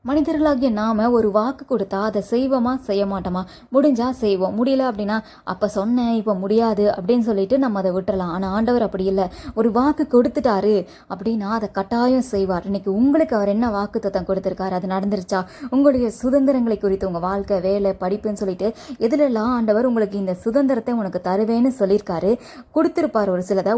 மனிதர்களாகிய நாம ஒரு வாக்கு கொடுத்தா அதை செய்வோமா செய்ய மாட்டோமா? முடிஞ்சா செய்வோம், முடியல அப்படின்னா அப்போ சொன்னேன் இப்போ முடியாது அப்படின்னு சொல்லிட்டு நம்ம அதை விட்டுறலாம். ஆனால் ஆண்டவர் அப்படி இல்லை. ஒரு வாக்கு கொடுத்துட்டாரு அப்படின்னா அதை கட்டாயம் செய்வார். இன்னைக்கு உங்களுக்கு அவர் என்ன வாக்கு தத்தம் கொடுத்துருக்காரு, அது நடந்துருச்சா? உங்களுடைய சுதந்திரங்களை குறித்து உங்கள் வாழ்க்கை, வேலை, படிப்புன்னு சொல்லிட்டு எதுலெல்லாம் ஆண்டவர் உங்களுக்கு இந்த சுதந்திரத்தை உனக்கு தருவேன்னு சொல்லியிருக்காரு, கொடுத்துருப்பார்.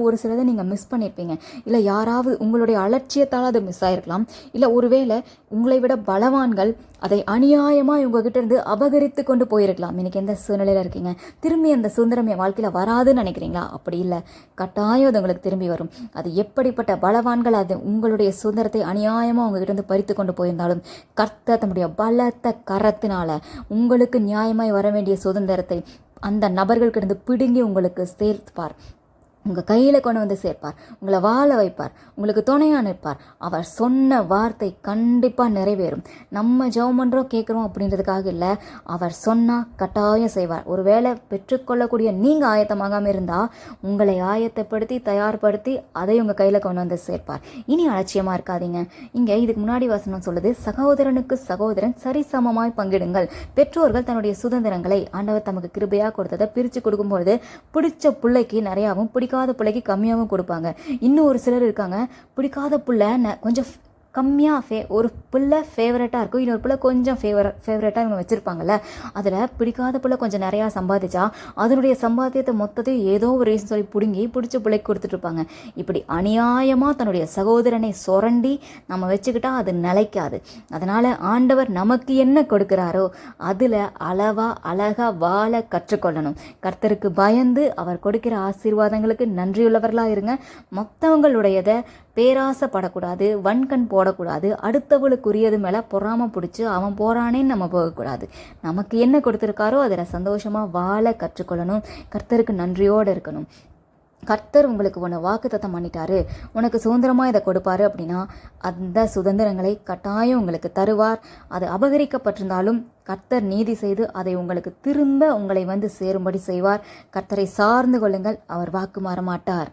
ஒரு சிலதை நீங்கள் மிஸ் பண்ணியிருப்பீங்க. இல்லை யாராவது உங்களுடைய அலட்சியத்தால் அது மிஸ் ஆகிருக்கலாம். இல்லை ஒருவேளை உங்களை விட பலவான்கள் அதை அநியாயமாக உங்ககிட்ட இருந்து அபகரித்து கொண்டு போயிருக்கலாம். இன்னைக்கு எந்த சூழ்நிலையில் இருக்கீங்க? திரும்பி அந்த சுதந்திரம் என் வாழ்க்கையில் வராதுன்னு நினைக்கிறீங்களா? அப்படி இல்லை, கட்டாயம் அது உங்களுக்கு திரும்பி வரும். அது எப்படிப்பட்ட பலவான்கள் அது உங்களுடைய சுதந்திரத்தை அநியாயமாக உங்ககிட்ட இருந்து பறித்து கொண்டு போயிருந்தாலும் கர்த்தர் தம்முடைய பலத்த கரத்தினால உங்களுக்கு நியாயமாய் வர வேண்டிய சுதந்திரத்தை அந்த நபர்களுக்கிட்ட பிடுங்கி உங்களுக்கு சேர்ப்பார். உங்கள் கையில் கொண்டு வந்து சேர்ப்பார். உங்களை வாழ வைப்பார். உங்களுக்கு துணையாக நிற்பார். அவர் சொன்ன வார்த்தை கண்டிப்பாக நிறைவேறும். நம்ம ஜெபம் பண்ணுறோம் கேட்குறோம் அப்படின்றதுக்காக இல்லை, அவர் சொன்னால் கட்டாயம் செய்வார். ஒருவேளை பெற்றுக்கொள்ளக்கூடிய நீங்கள் ஆயத்தமாகாமல் இருந்தால் உங்களை ஆயத்தப்படுத்தி தயார்படுத்தி அதை உங்கள் கையில் கொண்டு வந்து சேர்ப்பார். இனி அலட்சியமாக இருக்காதீங்க. இங்கே இதுக்கு முன்னாடி வசனம் சொல்லுது, சகோதரனுக்கு சகோதரன் சரிசமமாய் பங்கிடுங்கள். பெற்றோர்கள் தன்னுடைய சுதந்திரங்களை ஆண்டவர் தமக்கு கிருபையாக கொடுத்ததை பிரித்து கொடுக்கும்பொழுது பிடிச்ச பிள்ளைக்கு நிறையாவும் பிடிக்காத பிள்ளைக்கு கம்மியாகவும் கொடுப்பாங்க. இன்னும் ஒரு சிலர் இருக்காங்க, பிடிக்காத பிள்ளை கொஞ்சம் கம்மியாக ஒரு பிள்ளை ஃபேவரட்டாக இருக்கும், இன்னொரு பிள்ளை கொஞ்சம் ஃபேவரட்டாக இவங்க வச்சுருப்பாங்கல்ல. அதில் பிடிக்காத பிள்ளை கொஞ்சம் நிறையா சம்பாதிச்சா அதனுடைய சம்பாத்தியத்தை மொத்தத்தையும் ஏதோ ஒரு ரீசன் சொல்லி பிடிச்ச பிள்ளைக்கு கொடுத்துட்ருப்பாங்க. இப்படி அநியாயமாக தன்னுடைய சகோதரனை சுரண்டி நம்ம வச்சுக்கிட்டா அது நிலைக்காது. அதனால் ஆண்டவர் நமக்கு என்ன கொடுக்குறாரோ அதில் அழகாக வாழ கற்றுக்கொள்ளணும். கர்த்தருக்கு பயந்து அவர் கொடுக்கிற ஆசீர்வாதங்களுக்கு நன்றியுள்ளவர்களாக இருங்க. மற்றவங்களுடையதை பேராசைப்படக்கூடாது, வன்கண் போடக்கூடாது, அடுத்தவளுக்குரியது மேலே பொறாம பிடிச்சி அவன் போறானேன்னு நம்ம போகக்கூடாது. நமக்கு என்ன கொடுத்துருக்காரோ அதில் சந்தோஷமாக வாழ கற்றுக்கொள்ளணும். கர்த்தருக்கு நன்றியோடு இருக்கணும். கர்த்தர் உங்களுக்கு வாக்குத்தத்தம் பண்ணிட்டாரு, உனக்கு சுதந்திரமாக இதை கொடுப்பாரு அப்படின்னா அந்த சுதந்திரங்களை கட்டாயம் உங்களுக்கு தருவார். அது அபகரிக்கப்பட்டிருந்தாலும் கர்த்தர் நீதி செய்து அதை உங்களுக்கு திரும்ப உங்களை வந்து சேரும்படி செய்வார். கர்த்தரை சார்ந்து கொள்ளுங்கள், அவர் வாக்கு மாற மாட்டார்.